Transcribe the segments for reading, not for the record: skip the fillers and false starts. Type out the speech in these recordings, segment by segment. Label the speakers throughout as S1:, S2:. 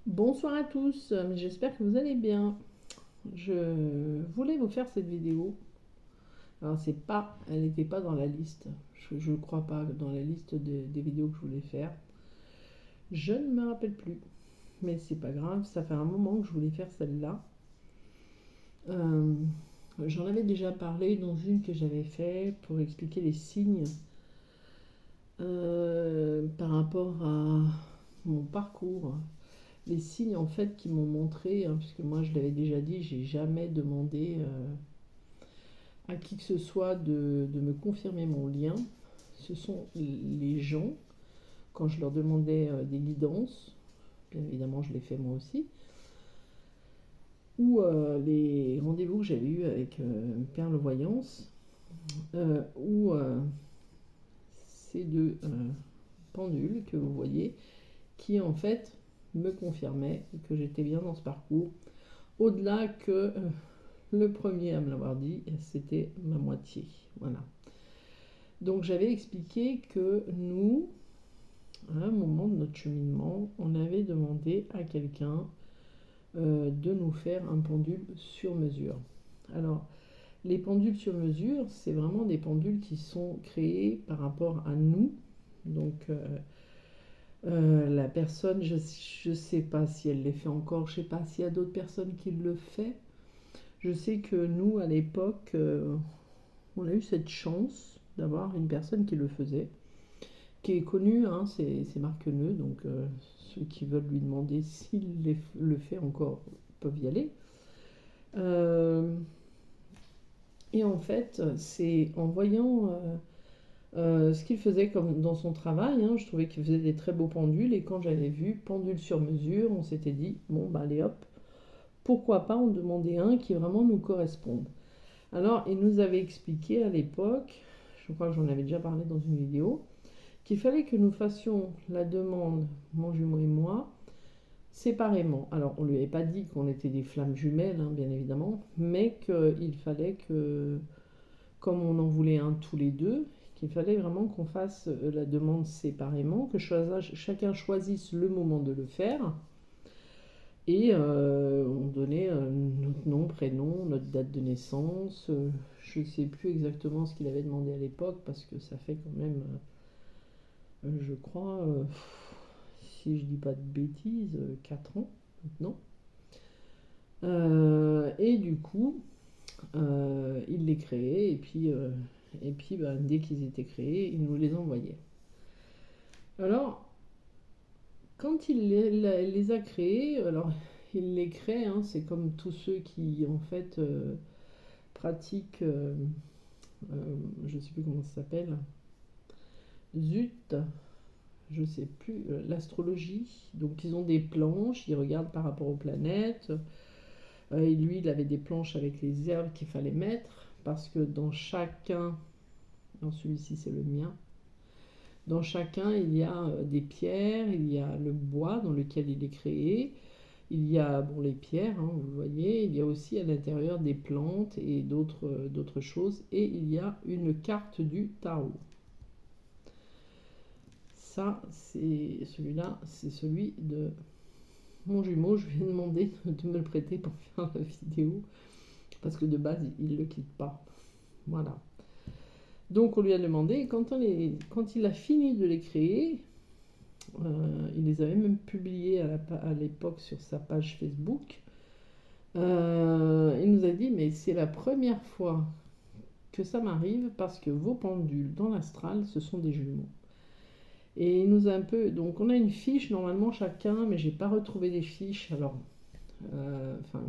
S1: Bonsoir à tous, j'espère que vous allez bien. Je voulais vous faire cette vidéo. Alors elle n'était pas dans la liste. Je ne crois pas dans la liste des vidéos que je voulais faire. Je ne me rappelle plus, mais c'est pas grave. Ça fait un moment que je voulais faire celle-là. Euh, J'en avais déjà parlé dans une que j'avais fait pour expliquer les signes par rapport à mon parcours. Les signes en fait qui m'ont montré, hein, puisque moi je l'avais déjà dit, j'ai jamais demandé à qui que ce soit de me confirmer mon lien. Ce sont les gens, quand je leur demandais des guidances, bien évidemment je l'ai fait moi aussi, ou les rendez-vous que j'avais eus avec Perle Voyance, ou ces deux pendules que vous voyez, qui en fait me confirmaient que j'étais bien dans ce parcours. Au-delà que le premier à me l'avoir dit, c'était ma moitié. Voilà. Donc j'avais expliqué que nous, à un moment de notre cheminement, on avait demandé à quelqu'un de nous faire un pendule sur mesure. Alors, les pendules sur mesure, c'est vraiment des pendules qui sont créées par rapport à nous. Donc, la personne, je ne sais pas si elle les fait encore, je ne sais pas s'il y a d'autres personnes qui le font. Je sais que nous, à l'époque, on a eu cette chance d'avoir une personne qui le faisait, qui est connu, hein, c'est Marc Neu, donc ceux qui veulent lui demander s'il le fait encore peuvent y aller. Euh, et en fait, c'est en voyant ce qu'il faisait comme dans son travail, hein, je trouvais qu'il faisait des très beaux pendules, et quand j'avais vu pendule sur mesure, on s'était dit, bon, bah allez hop, pourquoi pas en demander un qui vraiment nous corresponde. Alors, il nous avait expliqué à l'époque, je crois que j'en avais déjà parlé dans une vidéo, qu'il fallait que nous fassions la demande, mon jumeau et moi, séparément. Alors, on ne lui avait pas dit qu'on était des flammes jumelles, hein, bien évidemment, mais qu'il fallait que, comme on en voulait un tous les deux, qu'il fallait vraiment qu'on fasse la demande séparément, que chacun choisisse le moment de le faire, et on donnait notre nom, prénom, notre date de naissance. Je ne sais plus exactement ce qu'il avait demandé à l'époque, parce que ça fait quand même, je crois, si je dis pas de bêtises, 4 ans maintenant. Et du coup, il les créait, et puis bah, dès qu'ils étaient créés, il nous les envoyait. Alors, quand il les a créés, alors il les crée, hein, c'est comme tous ceux qui en fait pratiquent, je ne sais plus comment ça s'appelle, zut, je ne sais plus, l'astrologie. Donc ils ont des planches, ils regardent par rapport aux planètes. Et lui, il avait des planches avec les herbes qu'il fallait mettre, parce que dans chacun, dans celui-ci c'est le mien, dans chacun il y a des pierres, il y a le bois dans lequel il est créé, il y a bon, les pierres, hein, vous voyez, il y a aussi à l'intérieur des plantes et d'autres choses, et il y a une carte du tarot. Ça, c'est celui-là, c'est celui de mon jumeau. Je lui ai demandé de me le prêter pour faire la vidéo, parce que de base, il ne le quitte pas. Voilà. Donc on lui a demandé, et quand il a fini de les créer, il les avait même publiés à l'époque sur sa page Facebook. Il nous a dit, mais c'est la première fois que ça m'arrive, parce que vos pendules dans l'astral, ce sont des jumeaux. Et il nous a un peu. Donc on a une fiche normalement chacun, mais j'ai pas retrouvé les fiches. Alors, enfin,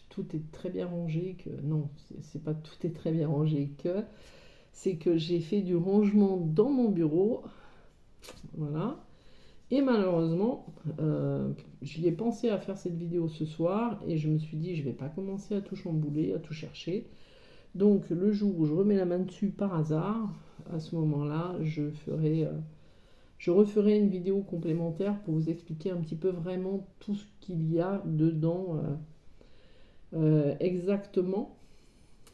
S1: tout est très bien rangé. Que non, c'est pas tout est très bien rangé, que c'est que j'ai fait du rangement dans mon bureau, voilà. Et malheureusement, j'y ai pensé à faire cette vidéo ce soir, et je me suis dit je vais pas commencer à tout chambouler, à tout chercher. Donc le jour où je remets la main dessus par hasard, à ce moment-là, je referai une vidéo complémentaire pour vous expliquer un petit peu vraiment tout ce qu'il y a dedans exactement.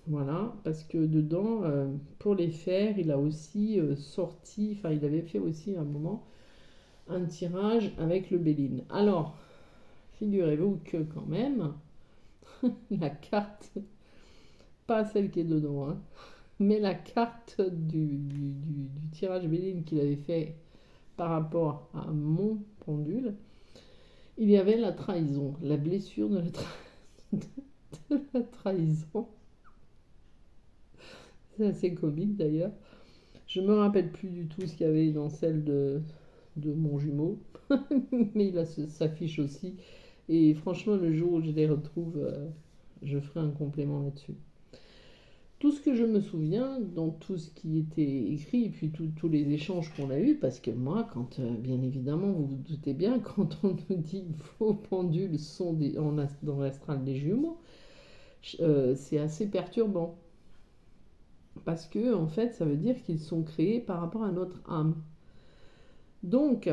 S1: Voilà, parce que dedans, pour les faire, il a aussi sorti, enfin il avait fait aussi à un moment un tirage avec le Béline. Alors, figurez-vous que quand même, la carte, pas celle qui est dedans, hein, mais la carte du tirage Béline qu'il avait fait par rapport à mon pendule, il y avait la trahison, la blessure de de la trahison. C'est assez comique d'ailleurs. Je me rappelle plus du tout ce qu'il y avait dans celle de mon jumeau, mais il a s'affiche aussi. Et franchement, le jour où je les retrouve, je ferai un complément là-dessus. Tout ce que je me souviens dans tout ce qui était écrit, et puis tous les échanges qu'on a eus, parce que moi, quand, bien évidemment, vous vous doutez bien, quand on nous dit que vos pendules sont dans l'astral des jumeaux, c'est assez perturbant. Parce que, en fait, ça veut dire qu'ils sont créés par rapport à notre âme. Donc,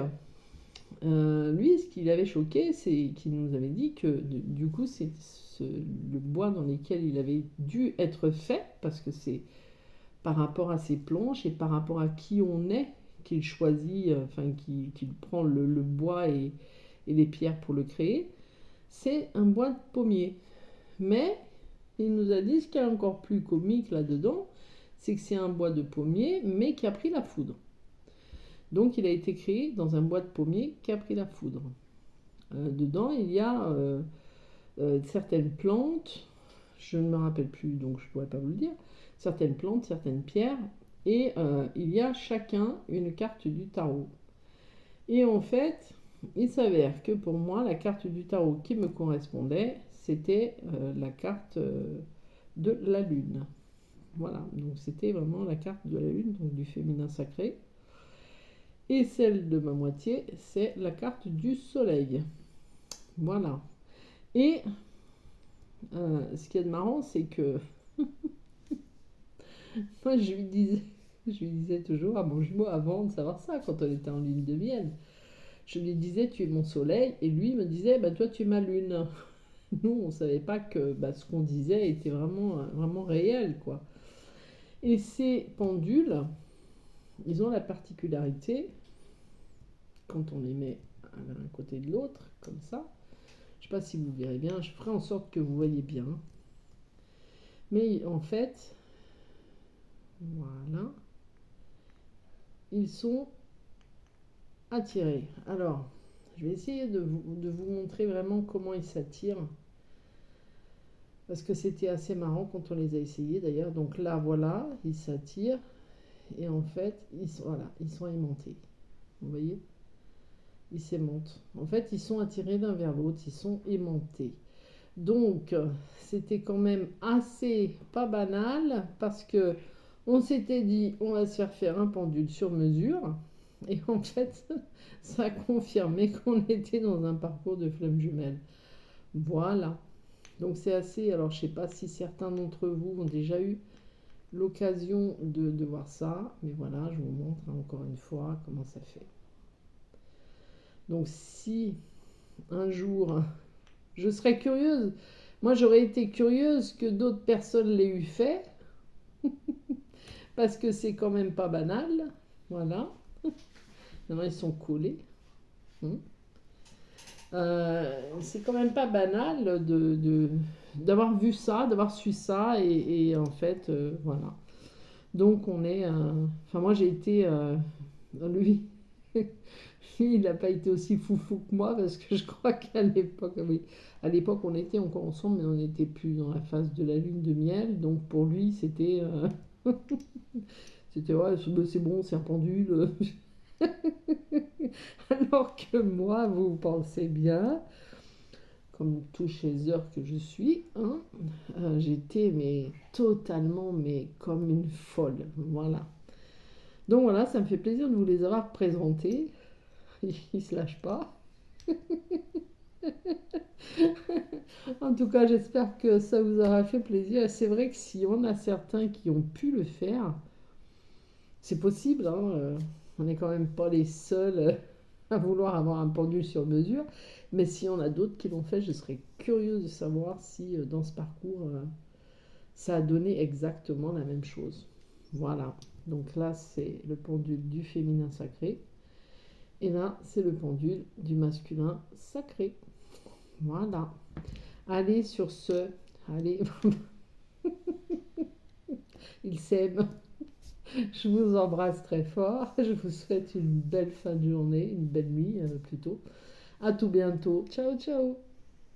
S1: lui, ce qui l'avait choqué, c'est qu'il nous avait dit que du coup, c'est le bois dans lequel il avait dû être fait, parce que c'est par rapport à ses planches et par rapport à qui on est qu'il choisit, enfin qu'il prend le bois et les pierres pour le créer, c'est un bois de pommier. Mais il nous a dit ce qui est encore plus comique là-dedans, c'est que c'est un bois de pommier, mais qui a pris la foudre. Donc il a été créé dans un bois de pommier qui a pris la foudre. Dedans, il y a certaines plantes, je ne me rappelle plus, donc je ne pourrais pas vous le dire, certaines plantes, certaines pierres, et il y a chacun une carte du tarot. Et en fait, il s'avère que pour moi, la carte du tarot qui me correspondait, c'était la carte de la lune. Voilà, donc c'était vraiment la carte de la lune, donc du féminin sacré. Et celle de ma moitié, c'est la carte du soleil. Voilà. Et ce qui est marrant, c'est que moi, je lui disais toujours à mon jumeau avant de savoir ça, quand on était en lune de miel. Je lui disais, tu es mon soleil, et lui me disait, bah, toi, tu es ma lune. Nous, on ne savait pas que ce qu'on disait était vraiment, vraiment réel, quoi. Et ces pendules, ils ont la particularité, quand on les met l'un à côté de l'autre, comme ça, je ne sais pas si vous verrez bien, je ferai en sorte que vous voyez bien. Mais en fait, voilà, ils sont attirés. Alors, je vais essayer de vous montrer vraiment comment ils s'attirent. Parce que c'était assez marrant quand on les a essayés d'ailleurs. Donc là, voilà, ils s'attirent. Et en fait, ils sont aimantés. Vous voyez? Ils s'aimantent. En fait, ils sont attirés d'un vers l'autre. Ils sont aimantés. Donc, c'était quand même assez pas banal. Parce que on s'était dit, on va se faire un pendule sur mesure. Et en fait, ça a confirmé qu'on était dans un parcours de flammes jumelles. Voilà. Donc c'est assez, alors je ne sais pas si certains d'entre vous ont déjà eu l'occasion de voir ça, mais voilà, je vous montre encore une fois comment ça fait. Donc si un jour, je serais curieuse, moi j'aurais été curieuse que d'autres personnes l'aient eu fait, parce que c'est quand même pas banal, voilà. Maintenant ils sont collés. C'est quand même pas banal d'avoir vu ça, d'avoir su ça, et en fait, voilà. Donc on est... Enfin moi j'ai été... lui, il n'a pas été aussi foufou que moi, parce que je crois qu'à l'époque, oui, à l'époque on était encore ensemble, mais on n'était plus dans la phase de la lune de miel, donc pour lui c'était... c'était, ouais, c'est bon, c'est un pendule. Alors que moi, vous pensez bien, comme tout chasseur que je suis, hein, j'étais totalement comme une folle. Voilà. Donc voilà, ça me fait plaisir de vous les avoir présentés. Ils se lâchent pas. En tout cas, j'espère que ça vous aura fait plaisir. C'est vrai que si on a certains qui ont pu le faire, c'est possible, hein, on n'est quand même pas les seuls à vouloir avoir un pendule sur mesure. Mais si on a d'autres qui l'ont fait, je serais curieuse de savoir si dans ce parcours, ça a donné exactement la même chose. Voilà. Donc là, c'est le pendule du féminin sacré. Et là, c'est le pendule du masculin sacré. Voilà. Allez, sur ce, allez, il s'aime. Je vous embrasse très fort. Je vous souhaite une belle fin de journée, une belle nuit plutôt. À tout bientôt. Ciao, ciao.